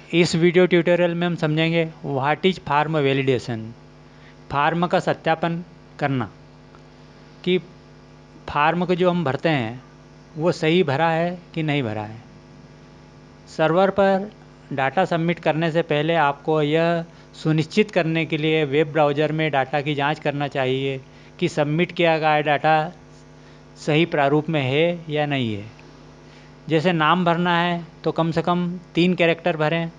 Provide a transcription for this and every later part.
इस video tutorial में हम समझेंगे what is form validation. Form का सत्यापन करना कि फार्म को जो हम भरते हैं वो सही भरा है कि नहीं भरा है। सर्वर पर डाटा सबमिट करने से पहले आपको यह सुनिश्चित करने के लिए वेब ब्राउज़र में डाटा की जांच करना चाहिए कि सबमिट किया गया डाटा सही प्रारूप में है या नहीं है। जैसे नाम भरना है तो कम से कम 3 कैरेक्टर भरें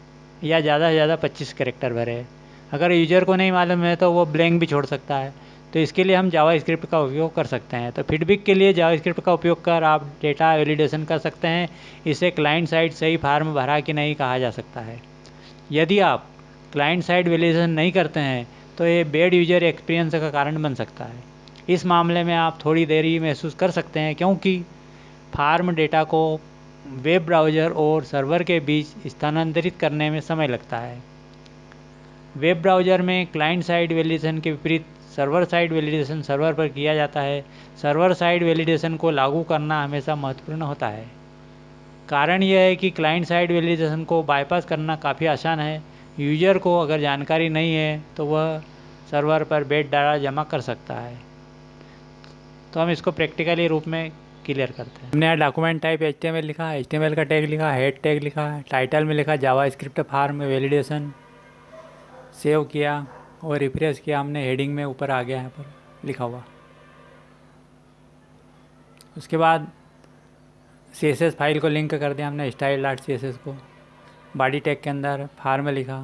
या ज़्यादा से ज़्यादा 25 कैरेक्टर भरें। अगर यूज़र को नहीं मालूम है तो वो ब्लैंक भी छोड़ सकता है। तो इसके लिए हम जावास्क्रिप्ट का उपयोग कर सकते हैं। तो फीडबैक के लिए जावास्क्रिप्ट का उपयोग कर आप डेटा वैलिडेशन कर सकते हैं। इसे क्लाइंट साइड सही फार्म भरा कि नहीं कहा जा सकता है। यदि आप क्लाइंट साइड वैलिडेशन नहीं करते हैं तो ये बैड यूजर एक्सपीरियंस का कारण बन सकता है। इस मामले में आप थोड़ी देरी महसूस कर सकते हैं क्योंकि फार्म डेटा को वेब ब्राउज़र और सर्वर के बीच स्थानांतरित करने में समय लगता है। वेब ब्राउज़र में क्लाइंट साइड वैलिडेशन के विपरीत सर्वर साइड वैलिडेशन सर्वर पर किया जाता है। सर्वर साइड वैलिडेशन को लागू करना हमेशा महत्वपूर्ण होता है। कारण यह है कि क्लाइंट साइड वैलिडेशन को बाईपास करना काफ़ी आसान है। यूज़र को अगर जानकारी नहीं है तो वह सर्वर पर बैड डाटा जमा कर सकता है। तो हम इसको प्रैक्टिकली रूप में क्लियर करते हैं। हमने यहाँ डॉक्यूमेंट टाइप HTML लिखा, HTML का टैग लिखा, हेड टैग लिखा, टाइटल में लिखा जावास्क्रिप्ट फार्म वैलिडेशन, सेव किया और रिफ्रेश किया। हमने हेडिंग में ऊपर आ गया यहाँ पर लिखा हुआ। उसके बाद CSS फाइल को लिंक कर दिया हमने style.css को। बॉडी टैग के अंदर फार्म लिखा,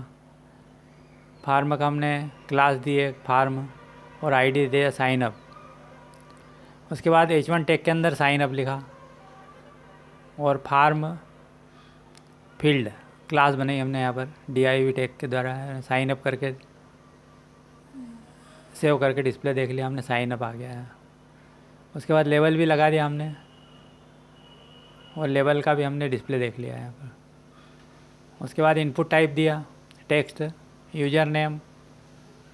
फार्म का हमने क्लास दिए फार्म और आईडी दिया साइन अप। उसके बाद H1 टैग के अंदर साइन अप लिखा और फार्म फील्ड क्लास बनाई हमने यहाँ पर div टैग के द्वारा साइन अप करके सेव करके डिस्प्ले देख लिया हमने, साइन अप आ गया है। उसके बाद लेवल भी लगा दिया हमने और लेवल का भी हमने डिस्प्ले देख लिया है यहाँ पर। उसके बाद इनपुट टाइप दिया text, user name,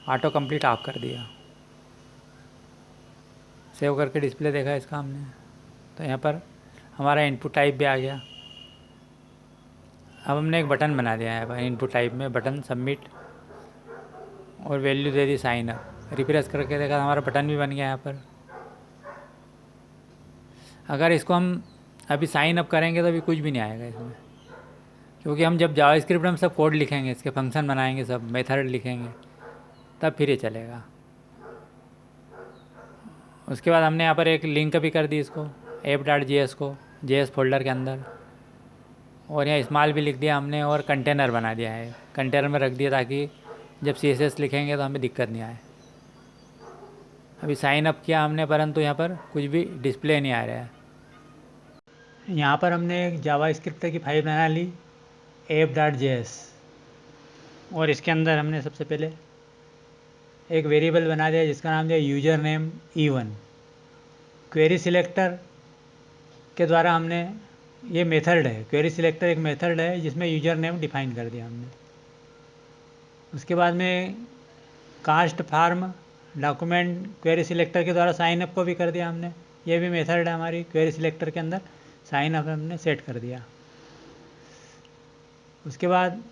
auto complete of कर दिया, सेव करके डिस्प्ले देखा इसका हमने। तो यहाँ पर हमारा इनपुट टाइप भी आ गया। अब हमने एक बटन बना दिया है यहाँ पर इनपुट टाइप में, बटन सबमिट और value they the sign up. Refresh करके देखा हमारा बटन भी बन गया यहाँ पर। अगर इसको हम अभी साइन अप करेंगे तो अभी कुछ भी नहीं आएगा इसमें, क्योंकि हम जब जावास्क्रिप्ट में सब कोड लिखेंगे, इसके फंक्शन बनाएंगे, सब मेथड लिखेंगे, तब फिर ये चलेगा। उसके बाद हमने यहाँ पर एक लिंक भी कर दी इसको app.js को JS फोल्डर के अंदर, और यहाँ स्मॉल भी लिख दिया हमने और कंटेनर बना दिया है, कंटेनर में रख दिया ताकि जब CSS लिखेंगे तो हमें दिक्कत नहीं आए। अभी साइन अप किया हमने परंतु यहाँ पर कुछ भी डिस्प्ले नहीं आ रहा है। यहाँ पर हमने एक जावास्क्रिप्ट की फाइल बना ली app.js और इसके अंदर हमने सबसे पहले एक वेरिएबल बना दिया जिसका नाम दिया user name E1। Query selector के द्वारा हमने, ये मेथड है, क्वेरी सिलेक्टर एक मेथड है जिसमें यूज़र नेम डिफाइन कर दिया हमने। उसके बाद में const form document query selector के द्वारा साइन अप को भी कर दिया हमने। ये भी मेथड है हमारी क्वेरी सिलेक्टर के अंदर, साइन अप हमने सेट कर दिया। उसके बाद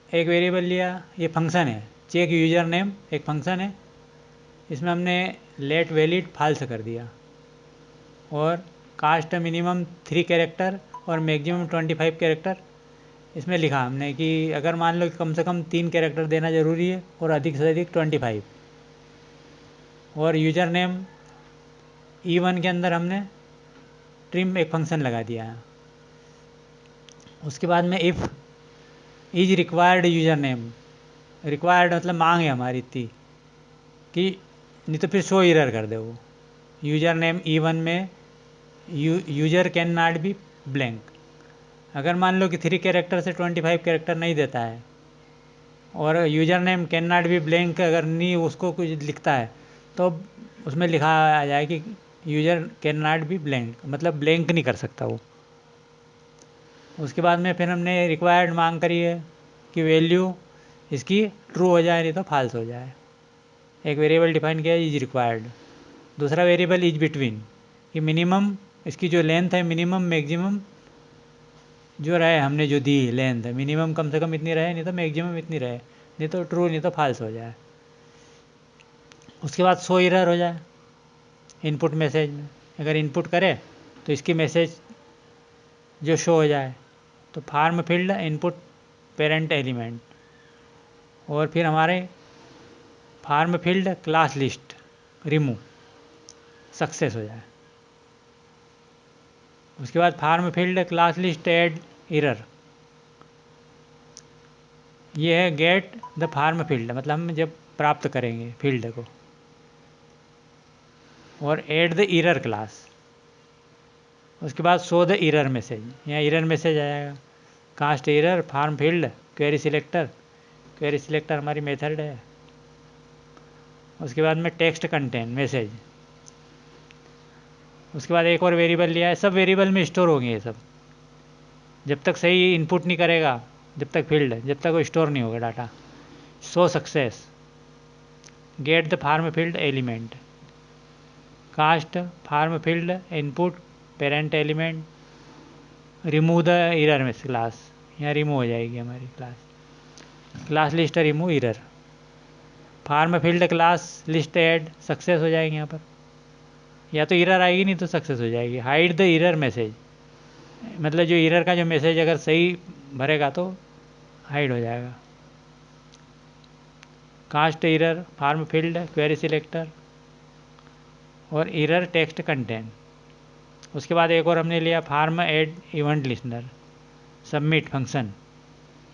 एक वेरिएबल लिया, ये फंक्शन है चेक यूज़र नेम, एक फंक्शन है, इसमें हमने लेट वैलिड फॉल्स कर दिया। और कास्ट मिनिमम 3 कैरेक्टर और मैक्सिमम 25 कैरेक्टर इसमें लिखा हमने कि अगर मान लो कि कम से कम 3 कैरेक्टर देना ज़रूरी है और अधिक से अधिक 25। और यूज़र नेम E1 के अंदर हमने ट्रिम एक फंक्शन लगा दिया है। उसके बाद में if is required user name, required मतलब मांग है हमारी इतनी कि नहीं तो फिर शो एरर कर दे वो। यूज़र नेम E1 में user can not be blank. अगर मान लो कि 3 कैरेक्टर से 25 कैरेक्टर नहीं देता है और user name can not be blank अगर नहीं उसको कुछ लिखता है तो उसमें लिखा आ जाए कि user can not be blank, मतलब ब्लैंक नहीं कर सकता वो। उसके बाद में फिर हमने रिक्वायर्ड मांग करी है कि वैल्यू इसकी ट्रू हो जाए नहीं तो फॉल्स हो जाए। एक वेरिएबल डिफाइन किया इज रिक्वायर्ड। दूसरा वेरिएबल इज बिटवीन कि मिनिमम इसकी जो लेंथ है मिनिमम मैक्सिमम जो रहे हमने जो दी लेंथ मिनिमम कम से कम इतनी रहे, नहीं तो मैक्सिमम इतनी रहे, नहीं तो ट्रू नहीं तो फॉल्स हो जाए। उसके बाद शो एरर हो जाए इनपुट मैसेज में। अगर इनपुट करे तो इसकी मैसेज जो शो हो जाए, तो form field input parent element, और फिर हमारे form field class list remove success हो जाए। उसके बाद form field class list add error, ये है गेट द फार्म फील्ड, मतलब हम जब प्राप्त करेंगे फील्ड को, और ऐड द एरर क्लास। उसके बाद शो द एरर मैसेज, यहाँ एरर मैसेज आएगा, const error form field query selector, query selector हमारी मेथड है। उसके बाद में टेक्स्ट कंटेंट मैसेज। उसके बाद एक और वेरिएबल लिया है, सब वेरिएबल में स्टोर होंगे ये सब, जब तक सही इनपुट नहीं करेगा, जब तक फील्ड, जब तक वो स्टोर नहीं होगा data. Show success, get the form field element, const form field input parent element, remove the error में क्लास, यहाँ रिमूव हो जाएगी हमारी class list remove error, form field class list add success हो जाएगी। यहाँ पर या तो एरर आएगी नहीं तो सक्सेस हो जाएगी। हाइड द एरर मैसेज, मतलब जो एरर का जो मैसेज अगर सही भरेगा तो हाइड हो जाएगा। Const error form field query selector, और एरर टेक्स्ट कंटेंट। उसके बाद एक और हमने लिया form add event listener, submit function.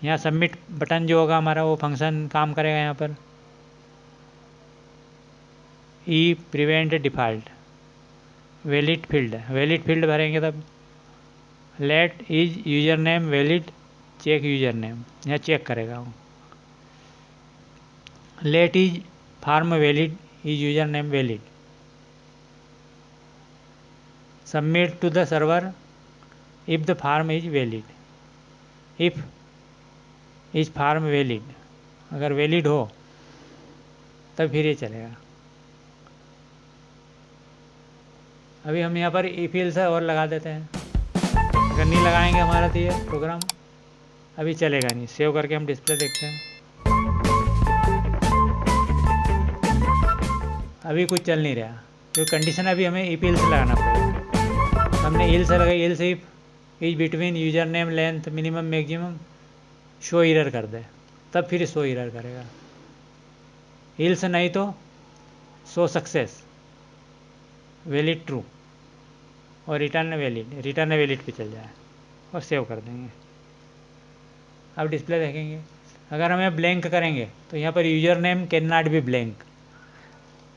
यहाँ सबमिट बटन जो होगा हमारा वो फंक्शन काम करेगा। यहाँ पर e prevent default valid field भरेंगे तब let is user name valid check user name, यहाँ चेक करेगा वो। Let is form valid is user name valid, submit to the server if the form is valid, if is form valid, अगर valid हो तब फिर ये चलेगा। अभी हम यहाँ पर इफ एल्स और लगा देते हैं, अगर नहीं लगाएंगे हमारा तो ये प्रोग्राम अभी चलेगा नहीं। सेव करके हम डिस्प्ले देखते हैं, अभी कुछ चल नहीं रहा, तो कंडीशन अभी हमें इफ एल्स लगाना पड़ेगा। हमने एल्स लगाई, else if is between user name length minimum maximum show error कर दे, तब फिर शो एरर करेगा। एल्स नहीं तो शो सक्सेस वैलिड ट्रू, और रिटर्न वैलिड पे चल जाए और सेव कर देंगे। अब डिस्प्ले देखेंगे, अगर हमें ब्लैंक करेंगे तो यहाँ पर user name can not be blank.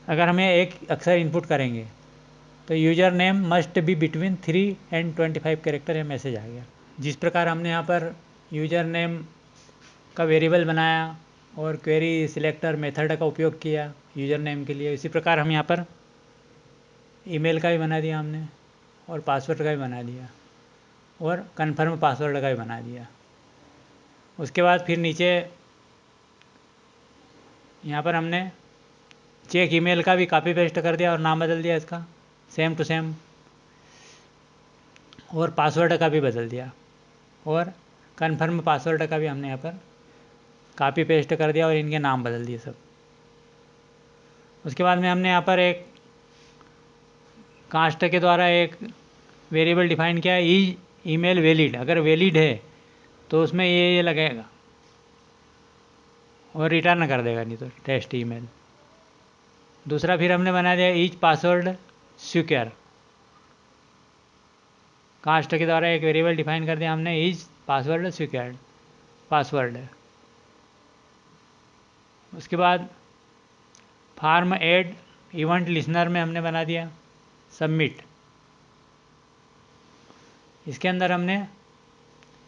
अगर हमें एक अक्षर इनपुट करेंगे तो user name must be between 3 and 25 character, यह मैसेज आ गया। जिस प्रकार हमने यहाँ पर यूजर नेम का वेरिएबल बनाया और क्वेरी सिलेक्टर मेथड का उपयोग किया यूजर नेम के लिए, इसी प्रकार हम यहाँ पर ईमेल का भी बना दिया हमने, और पासवर्ड का भी बना दिया, और कन्फर्म पासवर्ड का भी बना दिया। उसके बाद फिर नीचे यहाँ पर हमने चेक ईमेल का भी कॉपी पेस्ट कर दिया और नाम बदल दिया इसका सेम टू सेम, और पासवर्ड का भी बदल दिया, और कन्फर्म पासवर्ड का भी हमने यहाँ पर कॉपी पेस्ट कर दिया और इनके नाम बदल दिए सब। उसके बाद में हमने यहाँ पर एक कास्ट के द्वारा एक वेरिएबल डिफाइन किया है, इज ईमेल वैलिड। अगर वैलिड है तो उसमें ये लगेगा और रिटर्न कर देगा, नहीं तो टेस्ट ईमेल। दूसरा फिर हमने बना दिया इज पासवर्ड सिक्योर, कास्ट के द्वारा एक वेरिएबल डिफाइन कर दिया हमने इज पासवर्ड सिक्योर्ड पासवर्ड। उसके बाद फार्म ऐड इवेंट लिसनर में हमने बना दिया सबमिट। इसके अंदर हमने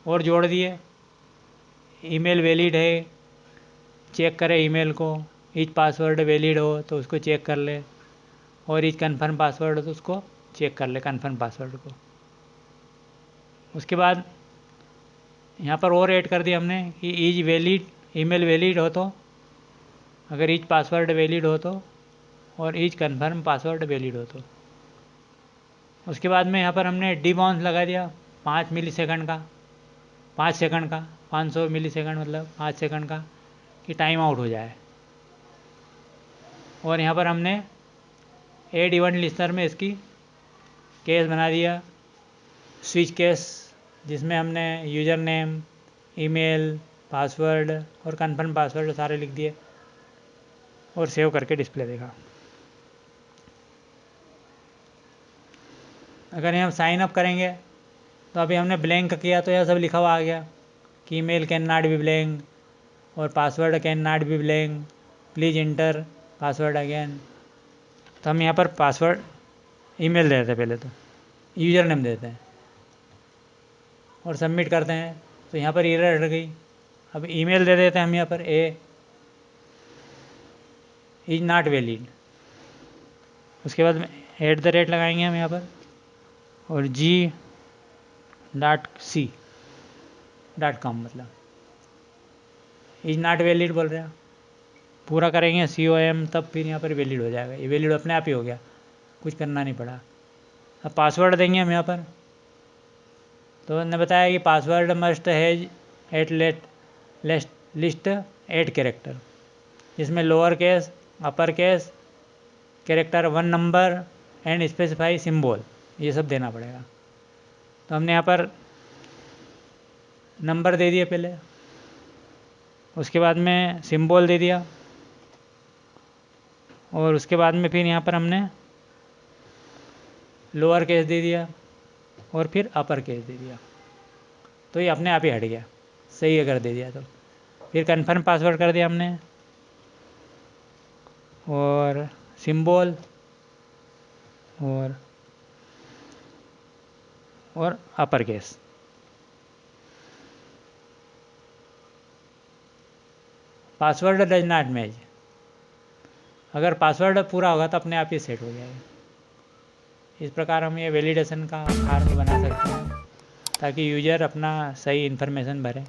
और जोड़ दिए, ईमेल वैलिड है चेक करे ईमेल को, इज पासवर्ड वैलिड हो तो उसको चेक कर ले, और इज कन्फर्म पासवर्ड हो तो उसको चेक कर ले कन्फर्म पासवर्ड को। उसके बाद यहाँ पर और ऐड कर दिया हमने कि इज वैलिड ईमेल वैलिड हो तो, अगर इज पासवर्ड वैलिड हो तो, और इज कन्फर्म पासवर्ड वैलिड हो तो। उसके बाद में यहाँ पर हमने डी बाउंस लगा दिया 5 मिलीसेकंड का, 5 सेकंड का, 500 मिली सेकंड मतलब 5 सेकंड का कि टाइम आउट हो जाए। और यहाँ पर हमने ऐड इवेंट लिस्टर में इसकी केस बना दिया, स्विच केस, जिसमें हमने यूज़र नेम, ईमेल, पासवर्ड और कन्फर्म पासवर्ड सारे लिख दिए और सेव करके डिस्प्ले देखा। अगर हम साइन अप करेंगे तो अभी हमने ब्लैंक किया तो यह सब लिखा हुआ आ गया कि email can not be blank और password can not be blank, please enter password again. तो हम यहाँ पर पासवर्ड ईमेल दे देते हैं, पहले तो यूज़र नेम देते हैं और सबमिट करते हैं। तो यहाँ पर एरर हट गई। अब ईमेल दे देते हैं हम यहाँ पर ए इज नॉट वैलिड, उसके बाद @ लगाएंगे हम यहाँ पर और g.c.com मतलब इज नॉट वैलिड बोल रहे हैं। पूरा करेंगे COM, तब फिर यहाँ पर वैलिड हो जाएगा। ये वैलिड अपने आप ही हो गया, कुछ करना नहीं पड़ा। अब पासवर्ड देंगे हम यहाँ पर, तो उन्होंने बताया कि password must has least 8 character, जिसमें lower case, upper case, character 1 number and specify symbol, ये सब देना पड़ेगा। तो हमने यहाँ पर नंबर दे दिए पहले, उसके बाद में सिंबल दे दिया और उसके बाद में फिर यहाँ पर हमने लोअर केस दे दिया और फिर अपर केस दे दिया। तो ये अपने आप ही हट गया, सही अगर दे दिया तो। फिर कन्फर्म पासवर्ड कर दिया हमने और सिंबल और upper case. Password does not match, अगर पासवर्ड पूरा होगा तो अपने आप ही सेट हो जाएगा। इस प्रकार हम ये वैलिडेशन का फॉर्म बना सकते हैं ताकि यूज़र अपना सही इन्फॉर्मेशन भरे।